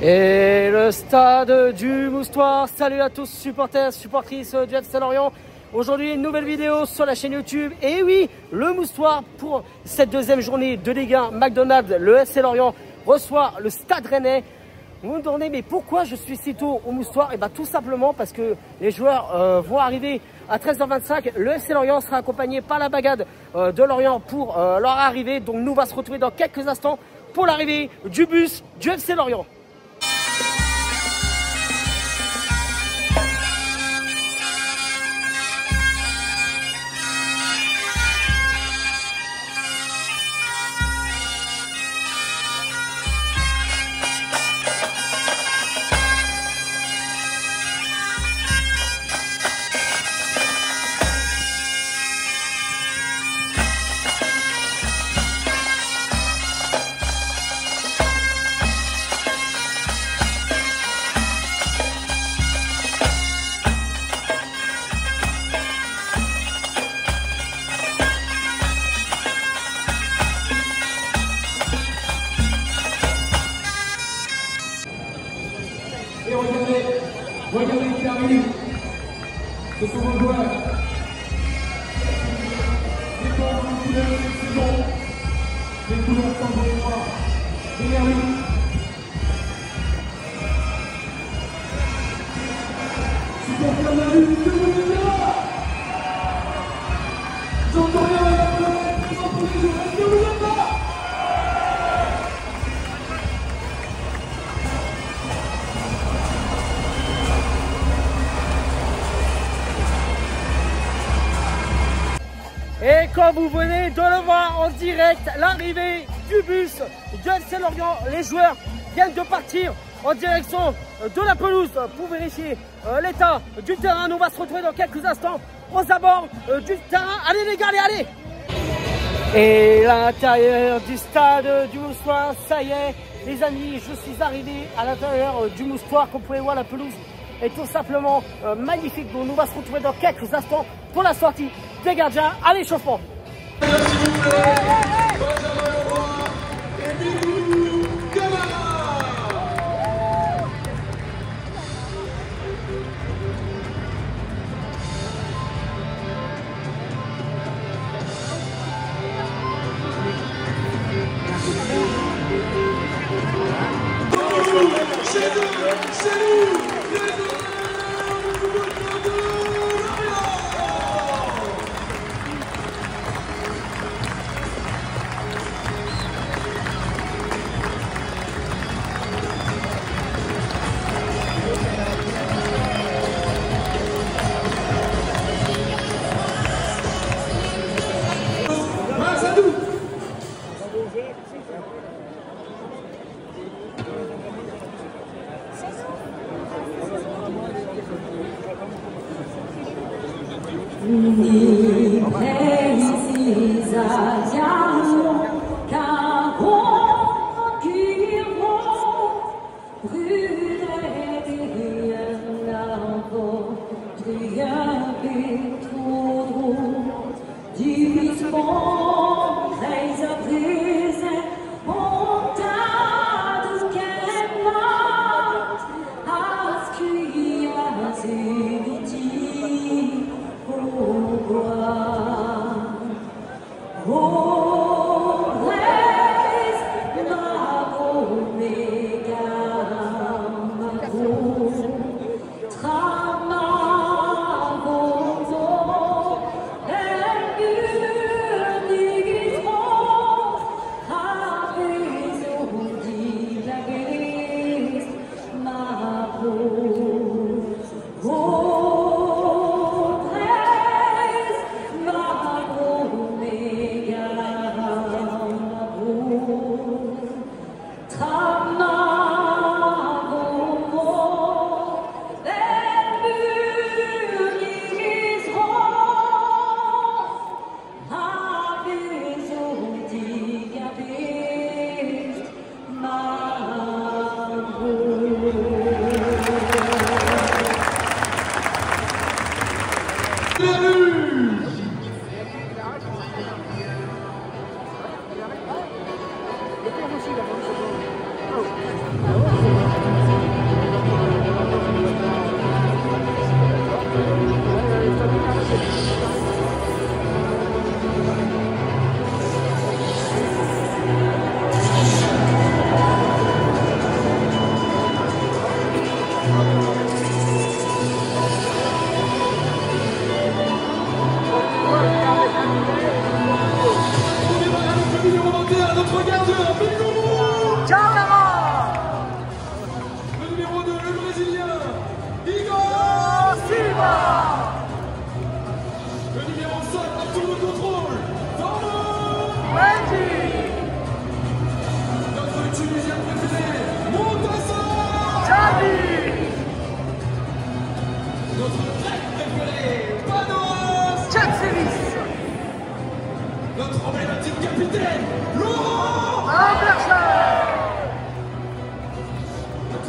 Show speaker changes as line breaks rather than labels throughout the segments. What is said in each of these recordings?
Et le stade du Moustoir, salut à tous supporters, supportrices du FC Lorient. Aujourd'hui une nouvelle vidéo sur la chaîne YouTube. Et oui, le Moustoir pour cette deuxième journée de Ligue 1 McDonald's. Le FC Lorient reçoit le Stade Rennais. Vous me demandez mais pourquoi je suis si tôt au Moustoir? Et bien tout simplement parce que les joueurs vont arriver à 13h25. Le FC Lorient sera accompagné par la Bagade de Lorient pour leur arrivée. Donc nous on va se retrouver dans quelques instants pour l'arrivée du bus du FC Lorient.
Et regardez qui arrive. Ce sont vos joueurs. Les couleurs de cette saison. Les couleurs sans espoir. Derrière lui. Supporters de la lutte, que vous êtes là. J'entends rien, il y a plein de présents pour les joueurs. Est-ce que vous êtes là?
Et comme vous venez de le voir en direct, l'arrivée du bus du FC Lorient, les joueurs viennent de partir en direction de la pelouse pour vérifier l'état du terrain. Nous on va se retrouver dans quelques instants aux abords du terrain. Allez les gars, allez. Et l'intérieur du stade du Moustoir, ça y est les amis, je suis arrivé à l'intérieur du Moustoir. Comme vous pouvez voir, la pelouse est tout simplement magnifique. Donc nous on va se retrouver dans quelques instants pour la sortie des gardiens à l'échauffement.
Ni precisa de amor, carro que vou brûler rien n'avant, rien que trop dispon, les abrises, vontade qu'elle m'a, as crianças pourquoi? Oh,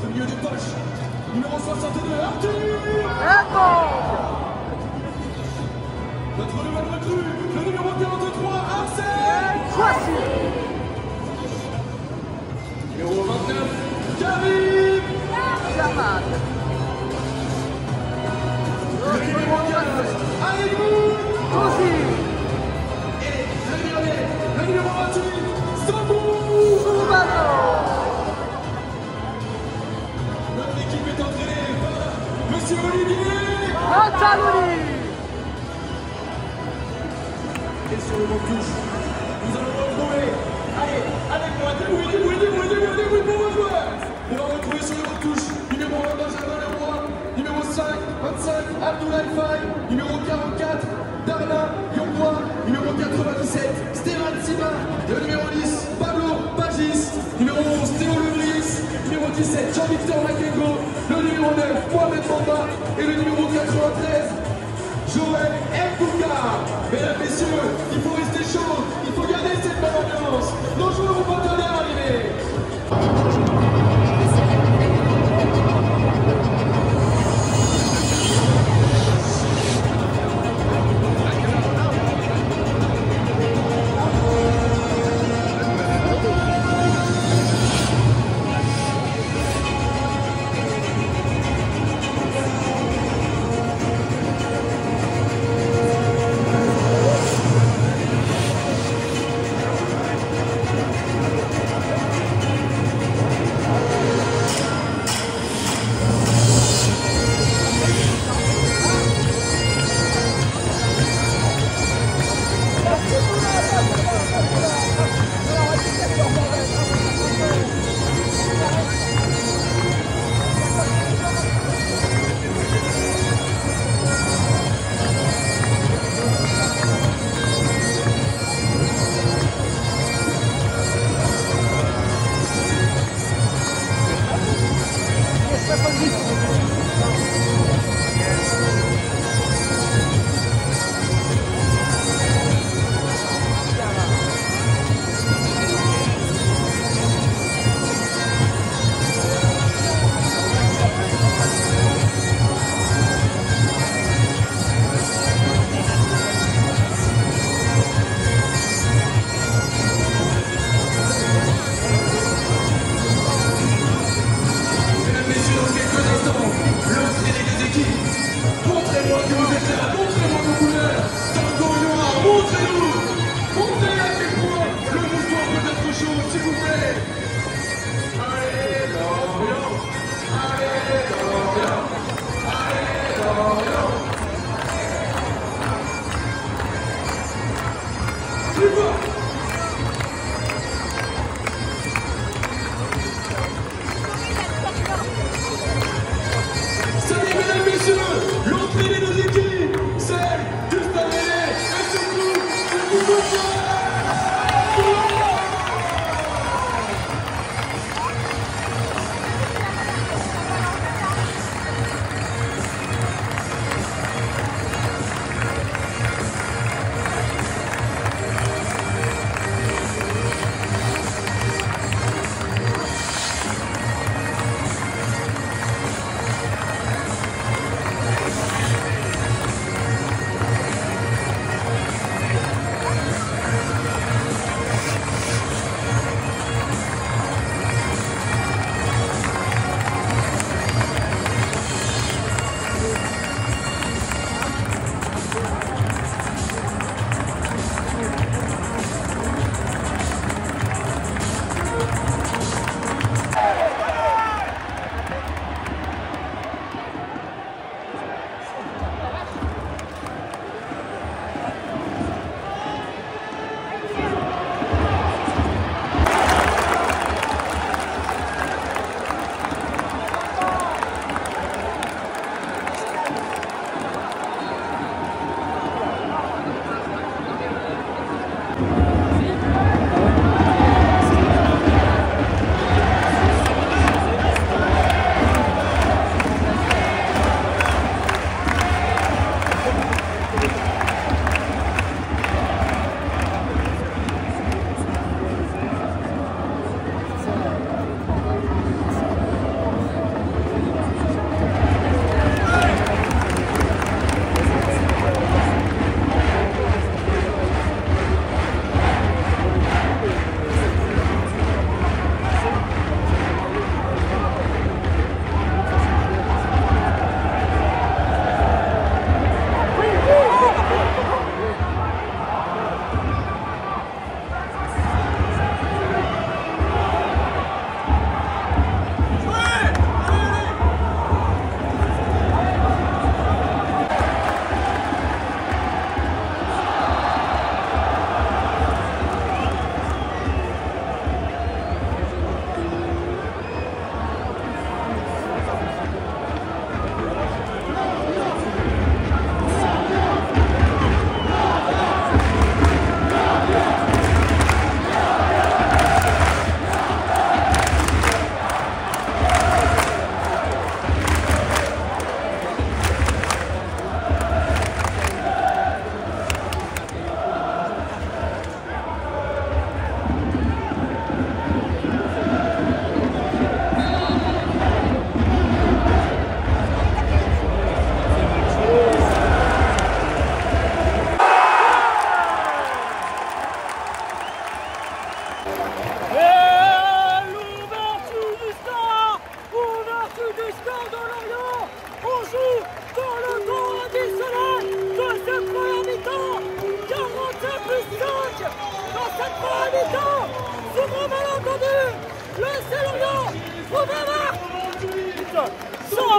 Notre milieu de poche, numéro 62, Arthur. Notre nouvelle recrue, le numéro 43, Arsène. Numéro 29, Karim. Le numéro 15, Aïdou. Et le dernier, le numéro 28, Sambou. Notre équipe est entraînée par Monsieur Olivier. Et sur le banc de touche, nous allons retrouver, allez, avec moi, débrouille pour vos joueurs. On va retrouver sur le banc de touche, numéro 1, Benjamin Leroy, numéro 5, 25, Abdoulaye Faye, numéro 44, Darla Yongwa, numéro 97, Stéphane Sima, le numéro 10, Pablo Pagis, numéro 11, Théo Lebris, numéro 17, Jean-Victor Makengo, le numéro 9, Mohamed Bamba, et le numéro 93, Joël Mbouka. Mesdames, messieurs, il faut rester chaud, il faut garder cette bonne ambiance. Nos joueurs vont pas tarder à arriver.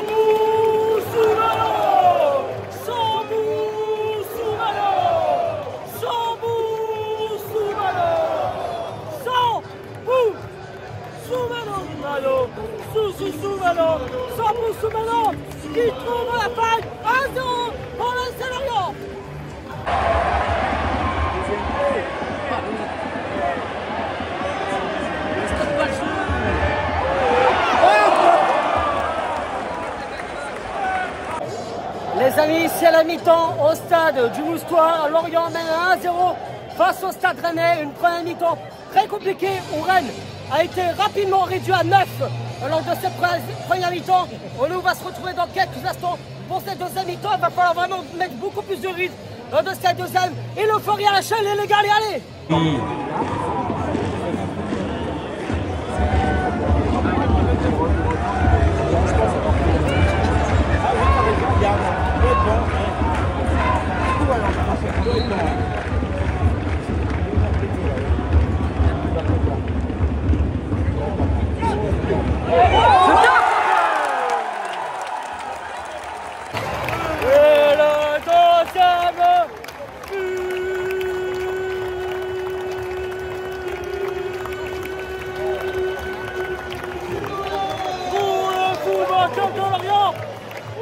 Sambou sous ballon. Sambou sous ballon. Sambou sous ballon. Sambou sous ballon. Sous ballon. Sambou sous ballon. Qui trouve la faille. 1-0 pour le Saint-Lorient. Les amis, c'est à la mi-temps au stade du Moustoir. Lorient mène 1-0 face au stade rennais. Une première mi-temps très compliquée où Rennes a été rapidement réduit à 9 lors de cette première mi-temps. On va se retrouver dans quelques instants pour cette deuxième mi-temps. Il va falloir vraiment mettre beaucoup plus de rythme de cette deuxième. Et l'euphorie à la chaîne, les gars, allez!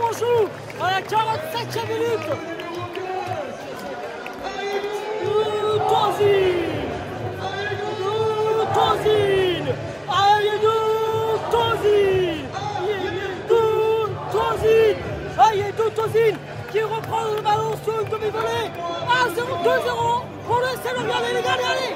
On joue à la 47e minute. Tozine qui reprend le ballon sur une demi-volée. 1-0, 2-0 pour le Saint-Lorient. Les gars, allez!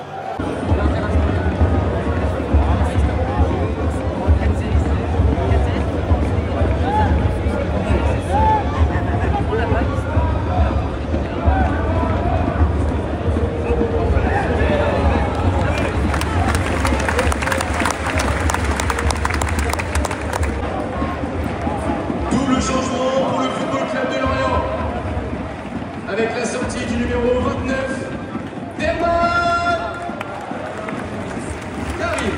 Avec la sortie du numéro 29, Derman Karim.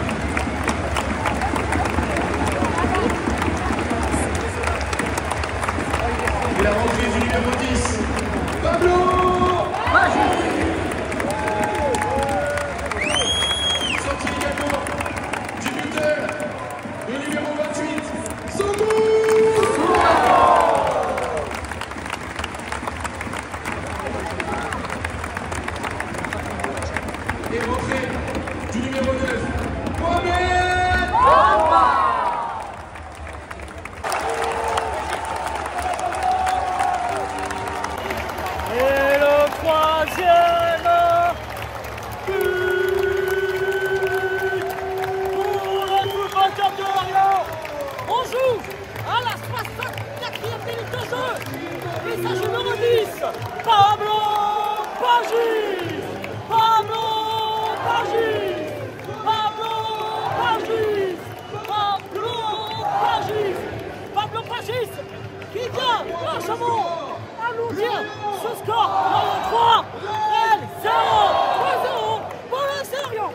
Et la rentrée du numéro 10, Pablo sortie également du buteur, le numéro 28, Sambou. Et rentrée du numéro 9, Mohamed Bamba.
Et le troisième but pour le Football Club de Lorient. On joue à la 64e minute de jeu. Et ça joue numéro 10, Pablo Pagis. Pablo Pagis qui vient largement alourdir ce score. 3, 0, 3-0 pour le Saint-Lorient.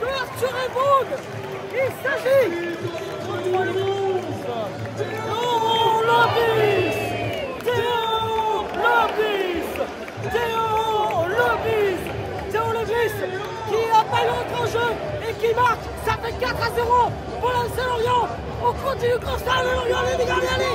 De Arthur Eboud. Il s'agit de Théo Lebis qui a pas l'autre en jeu et qui marque. Ça fait 4-0 pour le Saint-Lorient. On continue comme ça, le Lorient, allez.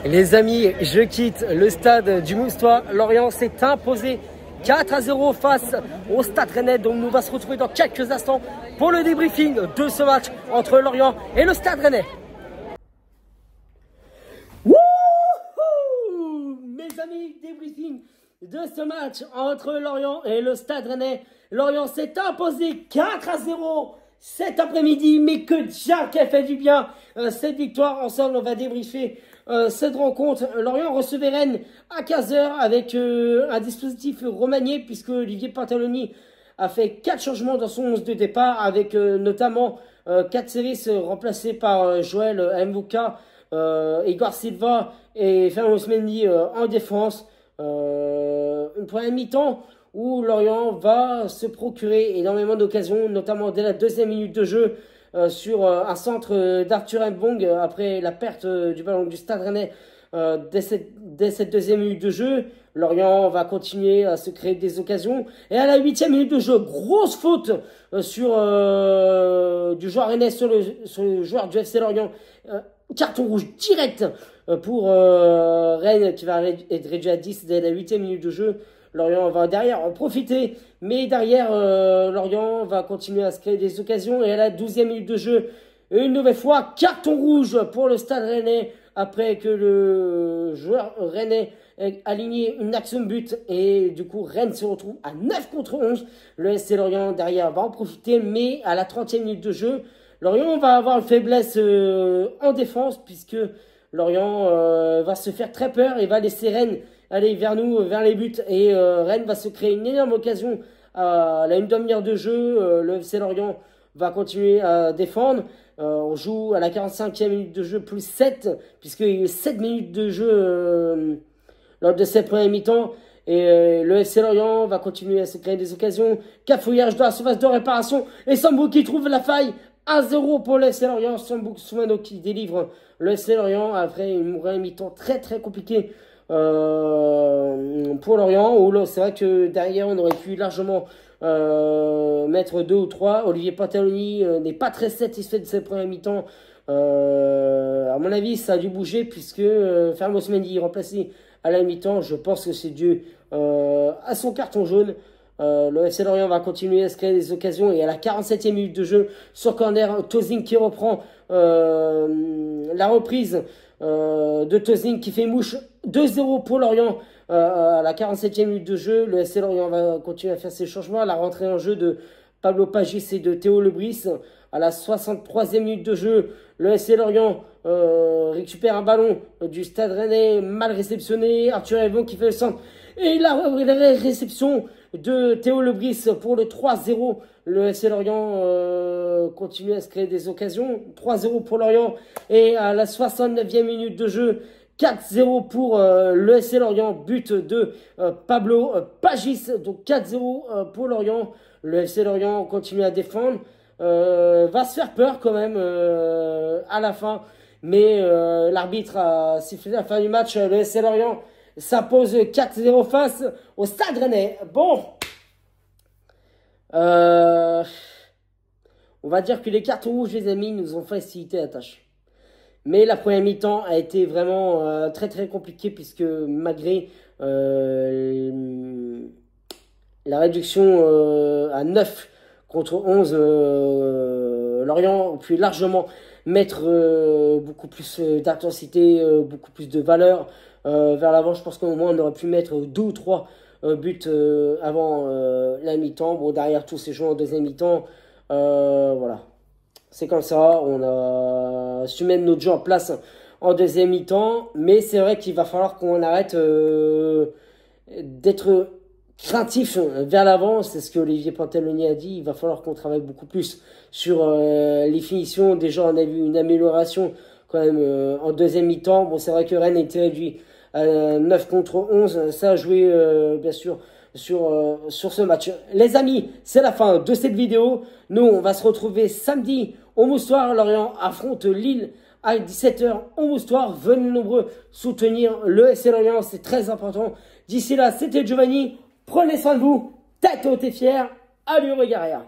Les amis, je quitte le stade du Moustois. Lorient s'est imposé 4-0 face au Stade Rennais. Donc nous va se retrouver dans quelques instants pour le débriefing de ce match entre Lorient et le Stade Rennais. Wouhou! Mes amis, débriefing de ce match entre Lorient et le Stade Rennais. Lorient s'est imposé 4-0 cet après-midi, mais que Dieu qu'elle fait du bien cette victoire. Ensemble, on va débriefer cette rencontre. Lorient recevait Rennes à 15 h avec un dispositif remanié, puisque Olivier Pantaloni a fait 4 changements dans son 11 de départ, avec notamment 4 séries remplacés par Joël Mbouka, Igor Silva et Ferland Mendy en défense. Une première mi-temps où Lorient va se procurer énormément d'occasions, notamment dès la deuxième minute de jeu sur un centre d'Arthur Mbong après la perte du ballon du Stade Rennais dès cette deuxième minute de jeu. Lorient va continuer à se créer des occasions. Et à la 8e minute de jeu, grosse faute sur du joueur rennais sur le joueur du FC Lorient. Carton rouge direct pour Rennes qui va être réduit à 10 dès la 8e minute de jeu. Lorient va derrière en profiter, mais derrière Lorient va continuer à se créer des occasions. Et à la 12e minute de jeu, une nouvelle fois, carton rouge pour le Stade Rennais après que le joueur rennais ait aligné une action de but. Et du coup, Rennes se retrouve à 9 contre 11. Le SC Lorient derrière va en profiter, mais à la 30e minute de jeu, Lorient va avoir une faiblesse en défense, puisque Lorient va se faire très peur et va laisser Rennes aller vers nous, vers les buts. Et Rennes va se créer une énorme occasion à la une demi-heure de jeu. Le FC Lorient va continuer à défendre. On joue à la 45e minute de jeu plus 7, puisqu'il y a eu 7 minutes de jeu lors de cette première mi-temps. Et le FC Lorient va continuer à se créer des occasions. Cafouillage dans la surface de réparation. Et Sambou qui trouve la faille. 1-0 pour le FC Lorient. Sambou Soumano qui délivre le FC Lorient après une première mi-temps très très compliquée pour Lorient. C'est vrai que derrière on aurait pu largement mettre 2 ou 3. Olivier Pantaloni n'est pas très satisfait de cette première mi-temps. À mon avis, ça a dû bouger, puisque Ferland Mendy remplacé à la mi-temps. Je pense que c'est dû à son carton jaune. Le FC Lorient va continuer à se créer des occasions, et à la 47e minute de jeu, sur corner, Tozing qui reprend la reprise de Tozing qui fait mouche. 2-0 pour Lorient à la 47e minute de jeu. Le FC Lorient va continuer à faire ses changements. La rentrée en jeu de Pablo Pagis et de Théo Lebris. À la 63e minute de jeu, le FC Lorient récupère un ballon du Stade Rennais mal réceptionné. Arthur Evon qui fait le centre. Et la réception de Théo Lebris pour le 3-0. Le FC Lorient continue à se créer des occasions. 3-0 pour Lorient. Et à la 69e minute de jeu, 4-0 pour le FC Lorient. But de Pablo Pagis. Donc 4-0 pour Lorient. Le FC Lorient continue à défendre. Va se faire peur quand même à la fin. Mais l'arbitre a sifflé la fin du match. Le FC Lorient s'impose 4-0 face au Stade Rennais. Bon, on va dire que les cartons rouges, les amis, nous ont facilité la tâche. Mais la première mi-temps a été vraiment très très compliquée, puisque malgré la réduction à 9 contre 11, Lorient a pu largement mettre beaucoup plus d'intensité, beaucoup plus de valeur vers l'avant. Je pense qu'au moins on aurait pu mettre 2 ou 3 buts avant la mi-temps. Bon, derrière tout c'est joué en deuxième mi-temps. Voilà, c'est comme ça. On a su mettre notre jeu en place en deuxième mi-temps. Mais c'est vrai qu'il va falloir qu'on arrête d'être craintif vers l'avant. C'est ce que Olivier Pantaloni a dit. Il va falloir qu'on travaille beaucoup plus sur les finitions. Déjà on a vu une amélioration quand même en deuxième mi-temps. Bon, c'est vrai que Rennes était réduit à 9 contre 11. Ça a joué bien sûr sur ce match. Les amis, c'est la fin de cette vidéo. Nous, on va se retrouver samedi au Moustoir. Lorient affronte Lille à 17 h au Moustoir. Venez nombreux soutenir le FC Lorient, c'est très important. D'ici là, c'était Giovanni. Prenez soin de vous. Tête haute et fière. Allez, Regarrière.